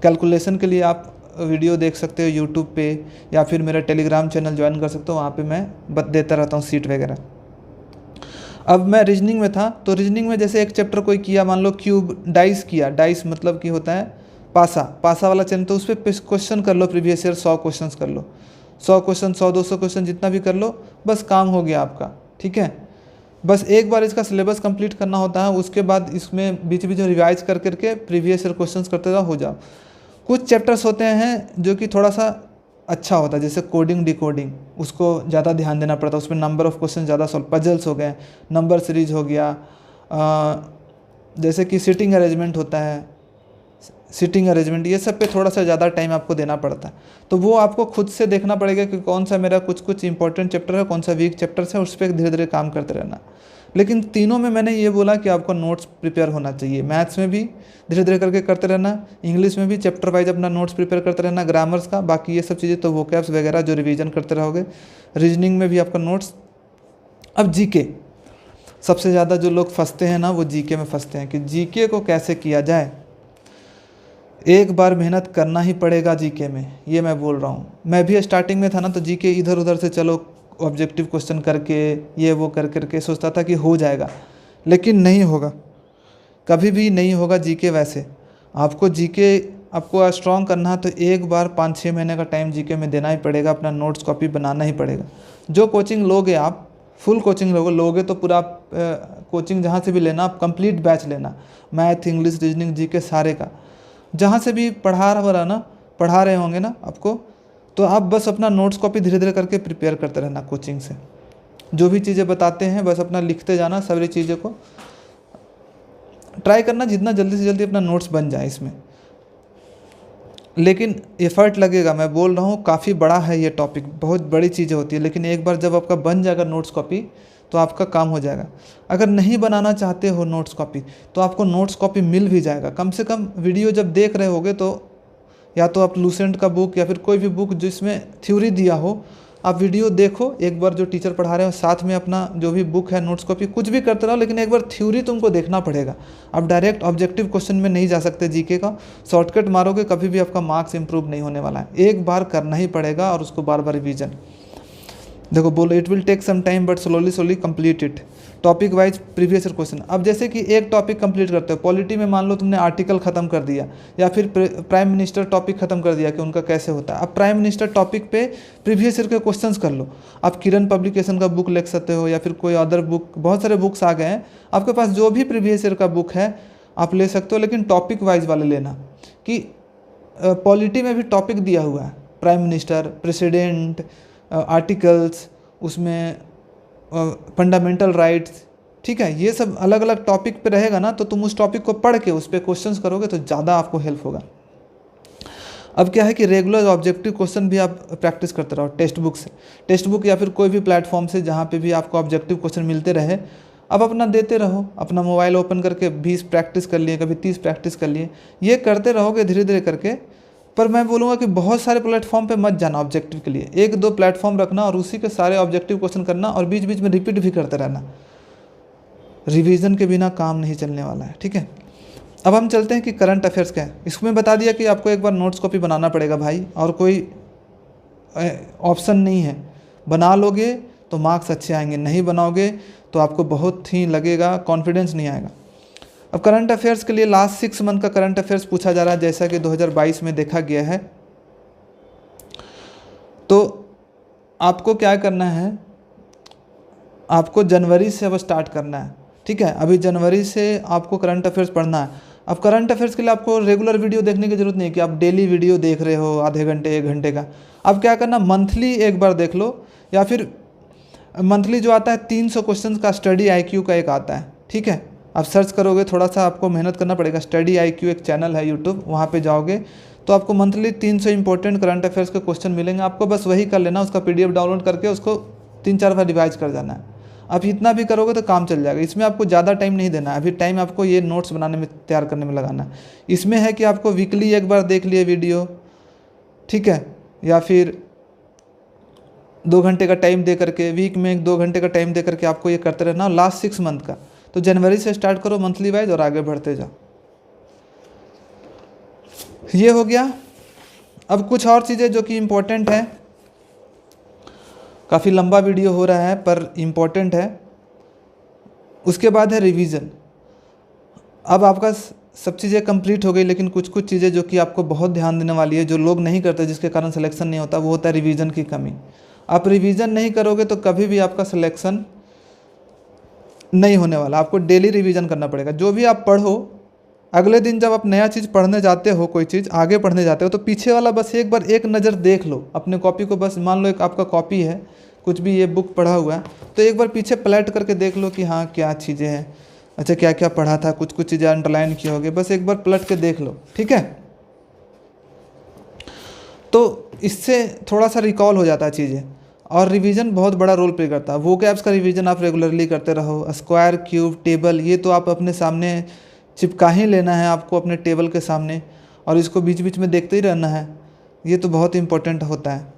[SPEAKER 1] कैलकुलेशन के लिए आप वीडियो देख सकते हो यूट्यूब पे, या फिर मेरा टेलीग्राम चैनल ज्वाइन कर सकते हो, वहाँ पे मैं देता रहता हूँ सीट वगैरह। अब मैं रीजनिंग में था, तो रीजनिंग में जैसे एक चैप्टर कोई किया, मान लो क्यूब, डाइस किया। डाइस मतलब कि होता है पासा वाला चैनल, तो उस पर क्वेश्चन कर लो, प्रीवियस ईयर 100 क्वेश्चन कर लो, 100 क्वेश्चन, 100-200 क्वेश्चन जितना भी कर लो, बस काम हो गया आपका। ठीक है, बस एक बार इसका सिलेबस कंप्लीट करना होता है, उसके बाद इसमें बीच बीच में रिवाइज कर करके प्रीवियस ईयर क्वेश्चन करते जाओ, हो जाओ। कुछ चैप्टर्स होते हैं जो कि थोड़ा सा अच्छा होता है, जैसे कोडिंग डिकोडिंग, उसको ज़्यादा ध्यान देना पड़ता है, उसमें नंबर ऑफ़ क्वेश्चन ज़्यादा सॉल्व, पजल्स हो गए, नंबर सीरीज हो गया, जैसे कि सिटिंग अरेंजमेंट होता है, सिटिंग अरेंजमेंट, ये सब पे थोड़ा सा ज़्यादा टाइम आपको देना पड़ता है। तो वो आपको खुद से देखना पड़ेगा कि कौन सा मेरा कुछ इंपॉर्टेंट चैप्टर है, कौन सा वीक चैप्टर है, उस पर धीरे धीरे काम करते रहना। लेकिन तीनों में मैंने ये बोला कि आपको नोट्स प्रिपेयर होना चाहिए। मैथ्स में भी धीरे धीरे करके करते रहना, इंग्लिश में भी चैप्टर वाइज अपना नोट्स प्रिपेयर करते रहना, ग्रामर्स का, बाकी ये सब चीज़ें तो वोकैब्स वगैरह जो रिवीजन करते रहोगे। रीजनिंग में भी आपका नोट्स। अब जीके, सबसे ज़्यादा जो लोग फंसते हैं ना, वो जीके में फंसते हैं कि जीके को कैसे किया जाए। एक बार मेहनत करना ही पड़ेगा जीके में, ये मैं बोल रहा हूँ। मैं भी स्टार्टिंग में था ना, तो जीके इधर उधर से चलो ऑब्जेक्टिव क्वेश्चन करके, ये वो कर करके सोचता था कि हो जाएगा, लेकिन नहीं होगा, कभी भी नहीं होगा जीके। वैसे आपको जीके आपको स्ट्रॉन्ग करना है तो एक बार 5-6 महीने का टाइम जीके में देना ही पड़ेगा, अपना नोट्स कॉपी बनाना ही पड़ेगा। जो कोचिंग लोगे आप, फुल कोचिंग लोगे तो पूरा कोचिंग जहाँ से भी लेना, आप कंप्लीट बैच लेना, मैथ, इंग्लिश, रीजनिंग, जीके सारे का, जहाँ से भी पढ़ा रहे होंगे ना आपको, तो आप बस अपना नोट्स कॉपी धीरे धीरे करके प्रिपेयर करते रहना कोचिंग से। जो भी चीज़ें बताते हैं बस अपना लिखते जाना, सारी चीज़ों को ट्राई करना जितना जल्दी से जल्दी अपना नोट्स बन जाए इसमें। लेकिन एफर्ट लगेगा, मैं बोल रहा हूँ काफ़ी बड़ा है ये टॉपिक, बहुत बड़ी चीज़ें होती है, लेकिन एक बार जब आपका बन जाएगा नोट्स कॉपी तो आपका काम हो जाएगा। अगर नहीं बनाना चाहते हो नोट्स कॉपी तो आपको नोट्स कॉपी मिल भी जाएगा। कम से कम वीडियो जब देख रहे होगे तो या तो आप लूसेंट का बुक या फिर कोई भी बुक जिसमें थ्योरी दिया हो, आप वीडियो देखो एक बार जो टीचर पढ़ा रहे हो, साथ में अपना जो भी बुक है नोट्स कॉपी कुछ भी करते रहो, लेकिन एक बार थ्योरी तुमको देखना पड़ेगा। आप डायरेक्ट ऑब्जेक्टिव क्वेश्चन में नहीं जा सकते, जीके का शॉर्टकट मारोगे कभी भी आपका मार्क्स इंप्रूव नहीं होने वाला है। एक बार करना ही पड़ेगा और उसको बार बार रिवीजन। देखो बोलो it will take some time but slowly complete it, topic wise previous year question. अब जैसे कि एक टॉपिक कंप्लीट करते हो, पॉलिटी में मान लो तुमने आर्टिकल खत्म कर दिया या फिर प्राइम मिनिस्टर टॉपिक खत्म कर दिया कि उनका कैसे होता है। अब प्राइम मिनिस्टर टॉपिक पे प्रीवियस ईयर के क्वेश्चंस कर लो। आप किरण पब्लिकेशन का बुक ले सकते हो या फिर कोई अदर बुक, बहुत सारे बुक्स आ गए हैं आपके पास, जो भी प्रीवियस ईयर का बुक है आप ले सकते हो, लेकिन टॉपिक वाइज वाले लेना। कि पॉलिटी में भी टॉपिक दिया हुआ है, प्राइम मिनिस्टर, प्रेसिडेंट, आर्टिकल्स, उसमें फंडामेंटल राइट्स, ठीक है, ये सब अलग अलग टॉपिक पे रहेगा ना, तो तुम उस टॉपिक को पढ़ के उस पर क्वेश्चंस करोगे तो ज़्यादा आपको हेल्प होगा। अब क्या है कि रेगुलर ऑब्जेक्टिव क्वेश्चन भी आप प्रैक्टिस करते रहो टेक्स्ट बुक से, टेक्स्ट बुक या फिर कोई भी प्लेटफॉर्म से जहाँ पे भी आपको ऑब्जेक्टिव क्वेश्चन मिलते रहे, अब अपना देते रहो। अपना मोबाइल ओपन करके 20 प्रैक्टिस कर लिए, कभी 30 प्रैक्टिस कर लिए, ये करते रहोगे धीरे धीरे करके। पर मैं बोलूँगा कि बहुत सारे प्लेटफॉर्म पे मत जाना ऑब्जेक्टिव के लिए, 1-2 प्लेटफॉर्म रखना और उसी के सारे ऑब्जेक्टिव क्वेश्चन करना और बीच बीच में रिपीट भी करते रहना। रिवीजन के बिना काम नहीं चलने वाला है, ठीक है। अब हम चलते हैं कि करंट अफेयर्स क्या है। इसमें बता दिया कि आपको एक बार नोट्स कॉपी बनाना पड़ेगा भाई, और कोई ऑप्शन नहीं है। बना लोगे तो मार्क्स अच्छे आएंगे, नहीं बनाओगे तो आपको बहुत ही लगेगा, कॉन्फिडेंस नहीं आएगा। अब करंट अफेयर्स के लिए लास्ट 6 मंथ का करंट अफेयर्स पूछा जा रहा है, जैसा कि 2022 में देखा गया है। तो आपको क्या करना है, आपको जनवरी से अब स्टार्ट करना है, ठीक है। अभी जनवरी से आपको करंट अफेयर्स पढ़ना है। अब करंट अफेयर्स के लिए आपको रेगुलर वीडियो देखने की जरूरत नहीं है कि आप डेली वीडियो देख रहे हो आधे घंटे 1 घंटे का। अब क्या करना, मंथली एक बार देख लो, या फिर मंथली जो आता है 300 क्वेश्चन का स्टडी IQ का एक आता है, ठीक है। आप सर्च करोगे, थोड़ा सा आपको मेहनत करना पड़ेगा, स्टडी IQ एक चैनल है यूट्यूब, वहाँ पे जाओगे तो आपको मंथली 300 इंपॉर्टेंट करंट अफेयर्स के क्वेश्चन मिलेंगे। आपको बस वही कर लेना, उसका PDF डाउनलोड करके उसको 3-4 बार रिवाइज कर जाना है। आप इतना भी करोगे तो काम चल जाएगा। इसमें आपको ज़्यादा टाइम नहीं देना है, अभी टाइम आपको ये नोट्स बनाने में, तैयार करने में लगाना है। इसमें है कि आपको वीकली एक बार देख लिए वीडियो, ठीक है, या फिर 2 घंटे का टाइम दे करके, वीक में 2 घंटे का टाइम दे करके आपको ये करते रहना लास्ट 6 मंथ का। तो जनवरी से स्टार्ट करो मंथली वाइज और आगे बढ़ते जाओ। ये हो गया। अब कुछ और चीज़ें जो कि इम्पोर्टेंट है, काफ़ी लंबा वीडियो हो रहा है पर इम्पोर्टेंट है। उसके बाद है रिवीजन। अब आपका सब चीज़ें कंप्लीट हो गई, लेकिन कुछ कुछ चीज़ें जो कि आपको बहुत ध्यान देने वाली है, जो लोग नहीं करते, जिसके कारण सिलेक्शन नहीं होता, वो होता है रिवीजन की कमी। आप रिवीजन नहीं करोगे तो कभी भी आपका सिलेक्शन नहीं होने वाला। आपको डेली रिवीजन करना पड़ेगा। जो भी आप पढ़ो, अगले दिन जब आप नया चीज़ पढ़ने जाते हो, कोई चीज़ आगे पढ़ने जाते हो, तो पीछे वाला बस एक बार एक नज़र देख लो अपने कॉपी को। बस मान लो एक आपका कॉपी है, कुछ भी ये बुक पढ़ा हुआ है, तो एक बार पीछे पलट करके देख लो कि हाँ क्या चीज़ें हैं, अच्छा क्या क्या पढ़ा था, कुछ कुछ चीज़ें अंडरलाइन किए होंगे, बस एक बार पलट के देख लो, ठीक है। तो इससे थोड़ा सा रिकॉल हो जाता है चीज़ें। और रिवीजन बहुत बड़ा रोल प्ले करता है। वोकैब्स का रिवीजन आप रेगुलरली करते रहो। स्क्वायर, क्यूब, टेबल, ये तो आप अपने सामने चिपका ही लेना है आपको अपने टेबल के सामने, और इसको बीच बीच में देखते ही रहना है। ये तो बहुत इंपॉर्टेंट होता है।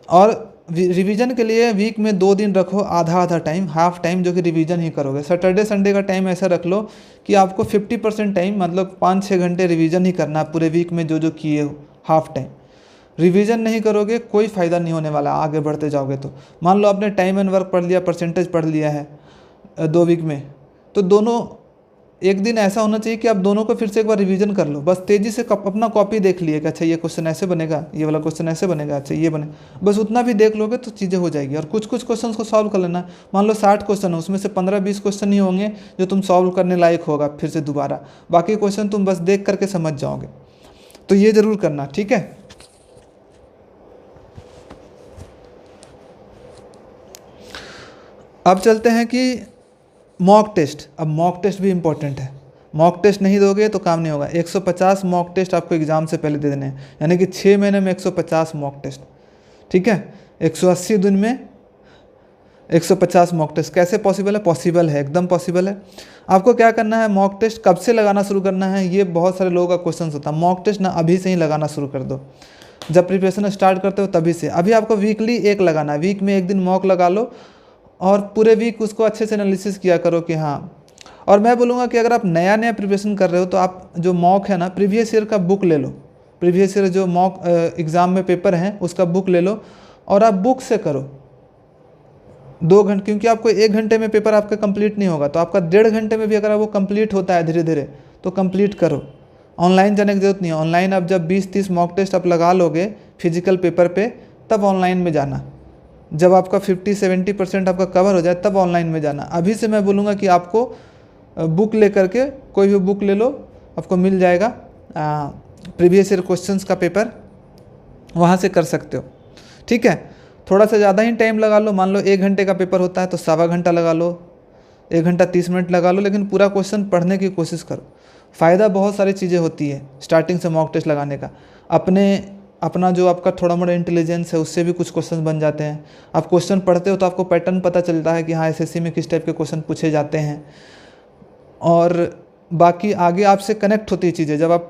[SPEAKER 1] और रिवीजन के लिए वीक में 2 दिन रखो आधा आधा टाइम, हाफ टाइम, जो कि रिवीजन ही करोगे। सैटरडे संडे का टाइम ऐसा रख लो कि आपको 50% टाइम, मतलब 5-6 घंटे रिवीजन ही करना है पूरे वीक में, जो जो किए हो हाफ टाइम। रिवीजन नहीं करोगे कोई फ़ायदा नहीं होने वाला आगे बढ़ते जाओगे तो। मान लो आपने टाइम एंड वर्क पढ़ लिया, परसेंटेज पढ़ लिया है 2 वीक में, तो दोनों एक दिन ऐसा होना चाहिए कि आप दोनों को फिर से एक बार रिवीजन कर लो, बस तेज़ी से अपना कॉपी देख लिए कि अच्छा ये क्वेश्चन ऐसे बनेगा, ये वाला क्वेश्चन ऐसे बनेगा, अच्छा ये बने, बस उतना भी देख लोगे तो चीज़ें हो जाएगी। और कुछ कुछ क्वेश्चन को सॉल्व कर लेना। मान लो 60 क्वेश्चन है, उसमें से 15-20 क्वेश्चन ही होंगे जो तुम सॉल्व करने लायक होगा फिर से दोबारा, बाकी क्वेश्चन तुम बस देख करके समझ जाओगे। तो ये ज़रूर करना, ठीक है। अब चलते हैं कि मॉक टेस्ट। अब मॉक टेस्ट भी इम्पोर्टेंट है, मॉक टेस्ट नहीं दोगे तो काम नहीं होगा। 150 मॉक टेस्ट आपको एग्ज़ाम से पहले दे देने हैं, यानी कि 6 महीने में 150 मॉक टेस्ट, ठीक है। 180 दिन में 150 मॉक टेस्ट कैसे पॉसिबल है? पॉसिबल है, एकदम पॉसिबल है। आपको क्या करना है, मॉक टेस्ट कब से लगाना शुरू करना है, ये बहुत सारे लोगों का क्वेश्चन होता है। मॉक टेस्ट ना अभी से ही लगाना शुरू कर दो, जब प्रिपरेशन स्टार्ट करते हो तभी से। अभी आपको वीकली एक लगाना है, वीक में एक दिन मॉक लगा लो और पूरे वीक उसको अच्छे से एनालिसिस किया करो कि हाँ। और मैं बोलूँगा कि अगर आप नया नया प्रिपरेशन कर रहे हो तो आप जो मॉक है ना, प्रीवियस ईयर का बुक ले लो, प्रीवियस ईयर जो मॉक एग्ज़ाम में पेपर हैं उसका बुक ले लो और आप बुक से करो 2 घंटे, क्योंकि आपको 1 घंटे में पेपर आपका कंप्लीट नहीं होगा, तो आपका 1.5 घंटे में भी अगर वो कंप्लीट होता है धीरे धीरे तो कंप्लीट करो। ऑनलाइन जाने की जरूरत नहीं है। ऑनलाइन आप जब 20-30 मॉक टेस्ट आप लगा लोगे फिजिकल पेपर पे, तब ऑनलाइन में जाना। जब आपका 50-70% आपका कवर हो जाए तब ऑनलाइन में जाना। अभी से मैं बोलूँगा कि आपको बुक ले करके, कोई भी बुक ले लो, आपको मिल जाएगा प्रीवियस ईयर क्वेश्चंस का पेपर, वहाँ से कर सकते हो, ठीक है। थोड़ा सा ज़्यादा ही टाइम लगा लो, मान लो 1 घंटे का पेपर होता है तो 1.25 घंटा लगा लो, 1 घंटा 30 मिनट लगा लो, लेकिन पूरा क्वेश्चन पढ़ने की कोशिश करो। फ़ायदा बहुत सारी चीज़ें होती है स्टार्टिंग से मॉक टेस्ट लगाने का। अपना जो आपका थोड़ा मोड़ा इंटेलिजेंस है उससे भी कुछ क्वेश्चन बन जाते हैं। आप क्वेश्चन पढ़ते हो तो आपको पैटर्न पता चलता है कि हाँ एसएससी में किस टाइप के क्वेश्चन पूछे जाते हैं। और बाकी आगे आपसे कनेक्ट होती है चीज़ें। जब आप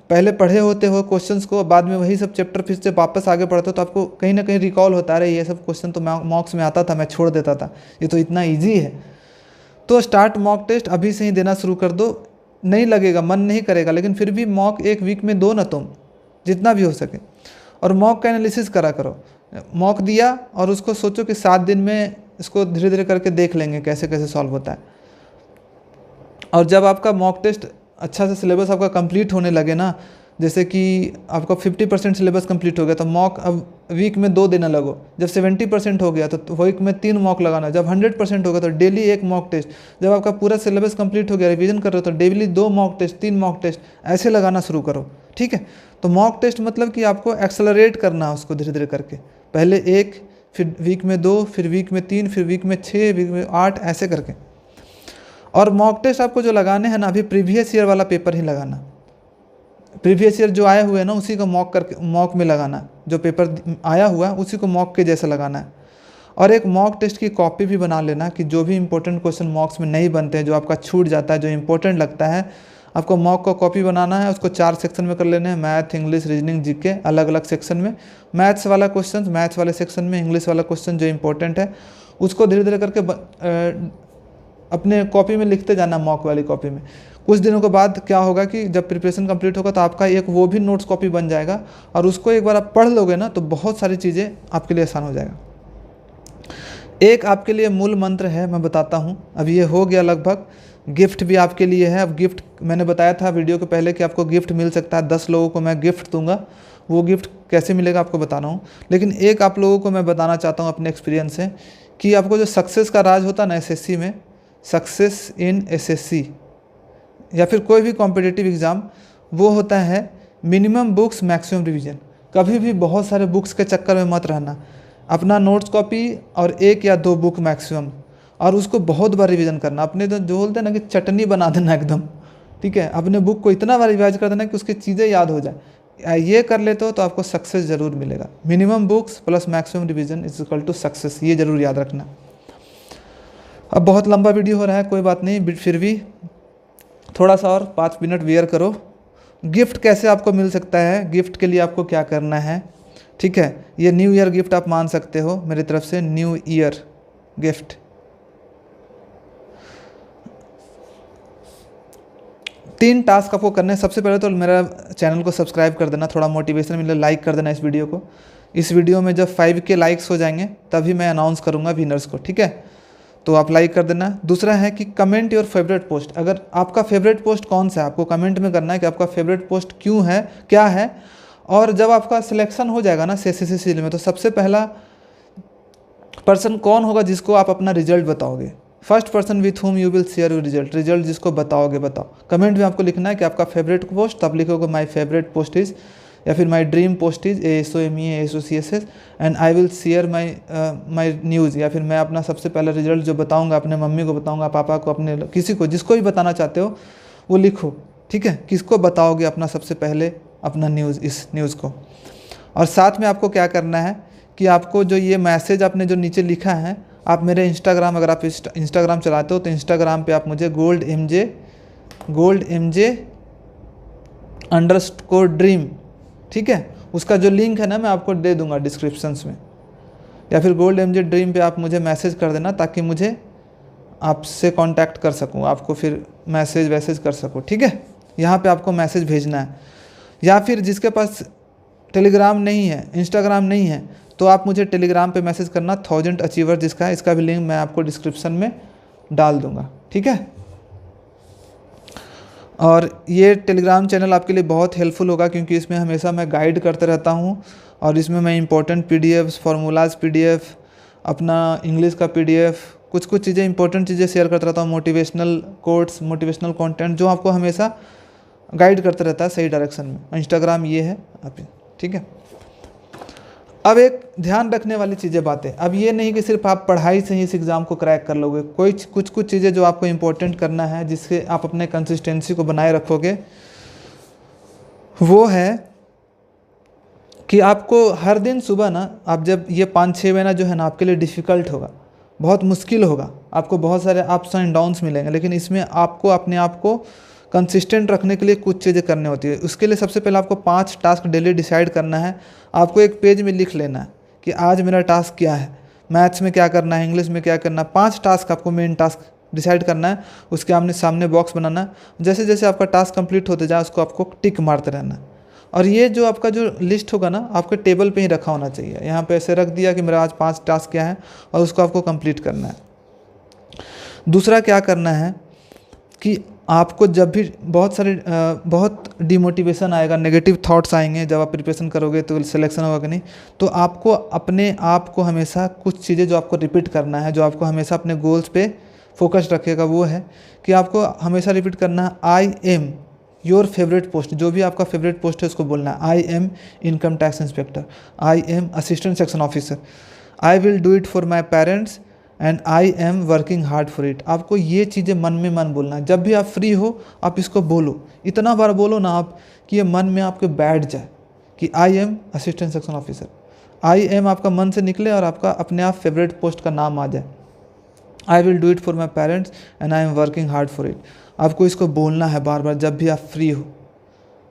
[SPEAKER 1] पहले पढ़े होते हो क्वेश्चंस को, बाद में वही सब चैप्टर फिर से वापस आगे पढ़ते हो तो आपको कहीं ना कहीं रिकॉल होता है, अरे ये सब क्वेश्चन तो मॉक्स में आता था, मैं छोड़ देता था, ये तो इतना ईजी है। तो स्टार्ट मॉक टेस्ट अभी से ही देना शुरू कर दो। नहीं लगेगा, मन नहीं करेगा, लेकिन फिर भी मॉक 1 वीक में दो ना तुम, जितना भी हो सके। और मॉक का एनालिसिस करा करो। मॉक दिया और उसको सोचो कि 7 दिन में इसको धीरे धीरे करके देख लेंगे कैसे कैसे सॉल्व होता है। और जब आपका मॉक टेस्ट अच्छा से सिलेबस आपका कंप्लीट होने लगे ना, जैसे कि आपका 50% सिलेबस कंप्लीट हो गया तो मॉक अब वीक में 2 देना लगो। जब 70% हो गया तो वीक में 3 मॉक लगाना। जब 100% हो गया तो डेली 1 मॉक टेस्ट। जब आपका पूरा सिलेबस कंप्लीट हो गया, रिवीजन कर रहे हो तो daily 2 mock test, 3 mock test, ऐसे लगाना शुरू करो, ठीक है। तो मॉक टेस्ट मतलब कि आपको एक्सेलरेट करना है उसको धीरे धीरे करके। पहले 1, फिर वीक में 2, फिर वीक में 3, फिर वीक में 6, वीक में 8, ऐसे करके। और मॉक टेस्ट आपको जो लगाने हैं ना, अभी प्रीवियस ईयर वाला पेपर ही लगाना। प्रीवियस ईयर जो आए हुए हैं ना उसी को मॉक में लगाना। जो पेपर आया हुआ है उसी को मॉक के जैसा लगाना है। और एक मॉक टेस्ट की कॉपी भी बना लेना कि जो भी इंपॉर्टेंट क्वेश्चन मॉक्स में नहीं बनते हैं, जो आपका छूट जाता है, जो इंपॉर्टेंट लगता है, आपको मॉक का कॉपी बनाना है। उसको 4 सेक्शन में कर लेने हैं, मैथ, इंग्लिश, रीजनिंग, जीके, अलग अलग सेक्शन में। मैथ्स वाला क्वेश्चन मैथ्स वाले सेक्शन में, इंग्लिश वाला क्वेश्चन जो इंपॉर्टेंट है उसको धीरे धीरे करके अपने कॉपी में लिखते जाना, मॉक वाली कॉपी में। कुछ दिनों के बाद क्या होगा कि जब प्रिपरेशन कंप्लीट होगा तो आपका एक वो भी नोट्स कॉपी बन जाएगा, और उसको एक बार आप पढ़ लोगे ना तो बहुत सारी चीज़ें आपके लिए आसान हो जाएगा। एक आपके लिए मूल मंत्र है, मैं बताता हूँ। अब ये हो गया लगभग। गिफ्ट भी आपके लिए है। अब गिफ्ट मैंने बताया था वीडियो के पहले कि आपको गिफ्ट मिल सकता है। 10 लोगों को मैं गिफ्ट दूंगा। वो गिफ्ट कैसे मिलेगा आपको बता रहा हूँ, लेकिन एक आप लोगों को मैं बताना चाहता हूँ अपने एक्सपीरियंस से कि आपको जो सक्सेस का राज होता है ना एसएससी में, सक्सेस इन एसएससी या फिर कोई भी कॉम्पिटिटिव एग्ज़ाम, वो होता है मिनिमम बुक्स मैक्सिमम रिवीजन। कभी भी बहुत सारे बुक्स के चक्कर में मत रहना। अपना नोट्स कॉपी और 1 या 2 बुक मैक्सिमम, और उसको बहुत बार रिवीजन करना। अपने तो जो बोलते हैं ना कि चटनी बना देना एकदम, ठीक है। अपने बुक को इतना बार रिवाइज कर देना कि उसकी चीज़ें याद हो जाए। ये कर लेते हो तो आपको सक्सेस ज़रूर मिलेगा। Minimum books plus maximum revision is equal to success, ये ज़रूर याद रखना। अब बहुत लंबा वीडियो हो रहा है, कोई बात नहीं, फिर भी थोड़ा सा और 5 मिनट वेयर करो। गिफ्ट कैसे आपको मिल सकता है, गिफ्ट के लिए आपको क्या करना है, ठीक है। ये न्यू ईयर गिफ्ट आप मान सकते हो मेरी तरफ से, न्यू ईयर गिफ्ट। तीन टास्क आपको करने हैं। सबसे पहले तो मेरा चैनल को सब्सक्राइब कर देना, थोड़ा मोटिवेशन मिले, लाइक कर देना इस वीडियो को। इस वीडियो में जब 5K लाइक्स हो जाएंगे तभी मैं अनाउंस करूँगा विनर्स को, ठीक है। तो आप लाइक कर देना। दूसरा है कि कमेंट योर फेवरेट पोस्ट, अगर आपका फेवरेट पोस्ट कौन सा है आपको कमेंट में करना है कि आपका फेवरेट पोस्ट क्यों है, क्या है। और जब आपका सिलेक्शन हो जाएगा ना CSC में, तो सबसे पहला पर्सन कौन होगा जिसको आप अपना रिजल्ट बताओगे, first person with home you will share your result जिसको बताओगे बताओ। कमेंट में आपको लिखना है कि आपका फेवरेट पोस्ट, तब लिखोगे माय फेवरेट पोस्ट इज़, या फिर my dream post is ASOME and I will share my news, या फिर मैं अपना सबसे पहला रिजल्ट जो बताऊंगा अपने मम्मी को बताऊंगा, पापा को, अपने किसी को, जिसको भी बताना चाहते हो वो लिखो, ठीक है। किसको बताओगे अपना सबसे पहले अपना न्यूज़, इस न्यूज़ को। और साथ में आपको क्या करना है कि आपको जो ये मैसेज आपने जो नीचे लिखा है, आप मेरे इंस्टाग्राम, अगर आप इंस्टाग्राम चलाते हो तो इंस्टाग्राम पे आप मुझे गोल्ड MJ _dream, ठीक है, उसका जो लिंक है ना मैं आपको दे दूंगा डिस्क्रिप्शंस में, या फिर गोल्ड MJ ड्रीम पे आप मुझे मैसेज कर देना ताकि मुझे आपसे कांटेक्ट कर सकूं, आपको फिर मैसेज कर सकूं, ठीक है। यहाँ पे आपको मैसेज भेजना है। या फिर जिसके पास टेलीग्राम नहीं है, इंस्टाग्राम नहीं है, तो आप मुझे टेलीग्राम पे मैसेज करना 1000 अचीवर जिसका है, इसका भी लिंक मैं आपको डिस्क्रिप्शन में डाल दूंगा, ठीक है। और ये टेलीग्राम चैनल आपके लिए बहुत हेल्पफुल होगा क्योंकि इसमें हमेशा मैं गाइड करते रहता हूँ, और इसमें मैं इंपॉर्टेंट PDFs, फार्मूलाज PDF, अपना इंग्लिश का PDF, कुछ चीज़ें इंपॉर्टेंट चीज़ें शेयर करता रहता हूँ, मोटिवेशनल कोट्स, मोटिवेशनल कंटेंट जो आपको हमेशा गाइड करता रहता है सही डायरेक्शन में। इंस्टाग्राम ये है आप, ठीक है। अब एक ध्यान रखने वाली चीज़ें बातें, अब ये नहीं कि सिर्फ आप पढ़ाई से ही इस एग्ज़ाम को क्रैक कर लोगे, कुछ चीज़ें जो आपको इंपॉर्टेंट करना है जिससे आप अपने कंसिस्टेंसी को बनाए रखोगे, वो है कि आपको हर दिन सुबह ना, आप जब ये 5-6 महीना जो है ना आपके लिए डिफ़िकल्ट होगा, बहुत मुश्किल होगा, आपको बहुत सारे अप्स एंड डाउन्स मिलेंगे, लेकिन इसमें आपको अपने आप को कंसिस्टेंट रखने के लिए कुछ चीज़ें करनी होती है। उसके लिए सबसे पहले आपको 5 टास्क डेली डिसाइड करना है। आपको एक पेज में लिख लेना है कि आज मेरा टास्क क्या है, मैथ्स में क्या करना है, इंग्लिश में क्या करना है। 5 टास्क आपको मेन टास्क डिसाइड करना है, उसके आमने सामने बॉक्स बनाना है। जैसे जैसे आपका टास्क कंप्लीट होते जाए उसको आपको टिक मारते रहना है। और ये जो आपका जो लिस्ट होगा ना आपके टेबल पे ही रखा होना चाहिए। यहाँ पे ऐसे रख दिया कि मेरा आज 5 टास्क क्या है और उसको आपको कंप्लीट करना है। दूसरा क्या करना है कि आपको जब भी बहुत डिमोटिवेशन आएगा, नेगेटिव थॉट्स आएंगे जब आप प्रिपरेशन करोगे तो सिलेक्शन होगा कि नहीं, तो आपको अपने आप को हमेशा कुछ चीज़ें जो आपको रिपीट करना है, जो आपको हमेशा अपने गोल्स पे फोकस रखेगा, वो है कि आपको हमेशा रिपीट करना है I am your favourite post. जो भी आपका फेवरेट पोस्ट है उसको बोलना है I am income tax inspector, I am assistant section officer, I will do it for my parents and I am working hard for it. आपको ये चीज़ें मन में मन बोलना है। जब भी आप फ्री हो आप इसको बोलो, इतना बार बोलो ना आप कि ये मन में आपके बैठ जाए कि I am assistant section officer. I am आपका मन से निकले और आपका अपने आप फेवरेट पोस्ट का नाम आ जाए। I will do it for my parents and I am working hard for it. आपको इसको बोलना है बार बार जब भी आप फ्री हो।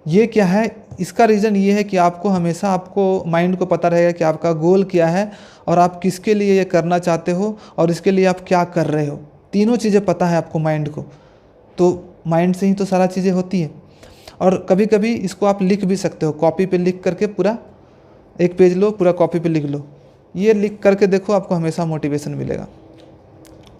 [SPEAKER 1] ये क्या है, इसका रीज़न ये है कि आपको हमेशा आपको माइंड को पता रहेगा कि आपका गोल क्या है और आप किसके लिए ये करना चाहते हो और इसके लिए आप क्या कर रहे हो। तीनों चीज़ें पता है आपको माइंड को, तो माइंड से ही तो सारा चीज़ें होती है। और कभी कभी इसको आप लिख भी सकते हो, कॉपी पे लिख करके पूरा एक पेज लो, पूरा कॉपी पे लिख लो। ये लिख करके देखो, आपको हमेशा मोटिवेशन मिलेगा।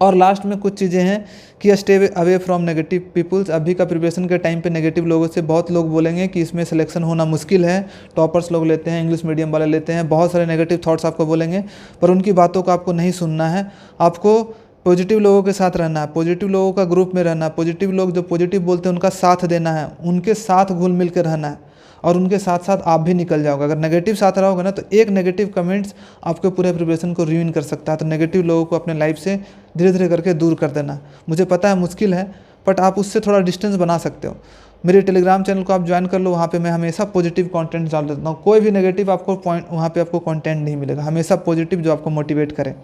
[SPEAKER 1] और लास्ट में कुछ चीज़ें हैं कि stay away from negative peoples. अभी का प्रिपरेशन के टाइम पे नेगेटिव लोगों से बहुत लोग बोलेंगे कि इसमें सिलेक्शन होना मुश्किल है, टॉपर्स लोग लेते हैं, इंग्लिश मीडियम वाले लेते हैं, बहुत सारे नेगेटिव थॉट्स आपको बोलेंगे, पर उनकी बातों को आपको नहीं सुनना है। आपको पॉजिटिव लोगों के साथ रहना है, पॉजिटिव लोगों का ग्रुप में रहना है, पॉजिटिव लोग जो पॉजिटिव बोलते हैं उनका साथ देना है, उनके साथ घुल मिल कर रहना है और उनके साथ साथ आप भी निकल जाओगे। अगर नेगेटिव साथ रहोगे ना तो एक नेगेटिव कमेंट्स आपके पूरे प्रिपरेशन को रूइन कर सकता है। तो नेगेटिव लोगों को अपने लाइफ से धीरे धीरे करके दूर कर देना। मुझे पता है मुश्किल है, बट आप उससे थोड़ा डिस्टेंस बना सकते हो। मेरे टेलीग्राम चैनल को आप ज्वाइन कर लो, वहाँ पे मैं हमेशा पॉजिटिव कंटेंट डाल देता हूँ। कोई भी नेगेटिव आपको पॉइंट वहाँ पे आपको कंटेंट नहीं मिलेगा, हमेशा पॉजिटिव जो आपको मोटिवेट करे।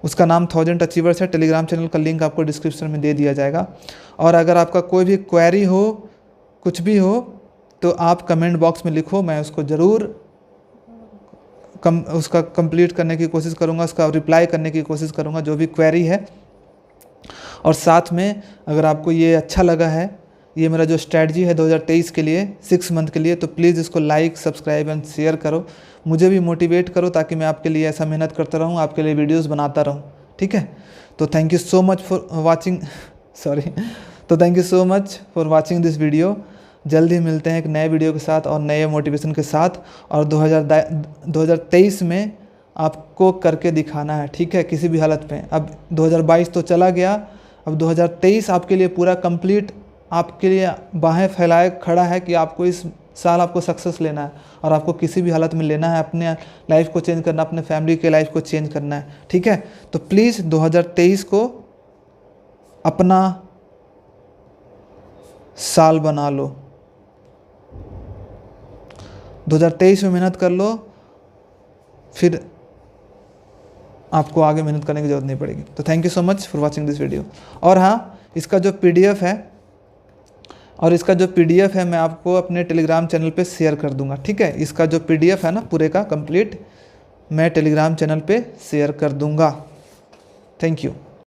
[SPEAKER 1] उसका नाम 1000 अचीवर्स है। टेलीग्राम चैनल का लिंक आपको डिस्क्रिप्शन में दे दिया जाएगा। और अगर आपका कोई भी क्वेरी हो, कुछ भी हो, तो आप कमेंट बॉक्स में लिखो, मैं उसको ज़रूर उसका कंप्लीट करने की कोशिश करूँगा, उसका रिप्लाई करने की कोशिश करूँगा जो भी क्वेरी है। और साथ में अगर आपको ये अच्छा लगा है, ये मेरा जो स्ट्रैटेजी है 2023 के लिए 6 मंथ के लिए, तो प्लीज़ इसको लाइक, सब्सक्राइब एंड शेयर करो। मुझे भी मोटिवेट करो ताकि मैं आपके लिए ऐसा मेहनत करता रहूँ, आपके लिए वीडियोज़ बनाता रहूँ। ठीक है, तो thank you so much for watching sorry तो thank you so much for watching this video. जल्द ही मिलते हैं एक नए वीडियो के साथ और नए मोटिवेशन के साथ। और 2023 में आपको करके दिखाना है, ठीक है, किसी भी हालत में। अब 2022 तो चला गया, अब 2023 आपके लिए पूरा कंप्लीट आपके लिए बाहें फैलाए खड़ा है कि आपको इस साल आपको सक्सेस लेना है और आपको किसी भी हालत में लेना है, अपने लाइफ को चेंज करना, अपने फैमिली के लाइफ को चेंज करना है, ठीक है। तो प्लीज़ 2023 को अपना साल बना लो, 2023 में मेहनत कर लो, फिर आपको आगे मेहनत करने की ज़रूरत नहीं पड़ेगी। तो thank you so much for watching this video. और हाँ, इसका जो पीडीएफ है मैं आपको अपने टेलीग्राम चैनल पे शेयर कर दूंगा, ठीक है। इसका जो पीडीएफ है ना पूरे का कंप्लीट मैं टेलीग्राम चैनल पे शेयर कर दूंगा। Thank you.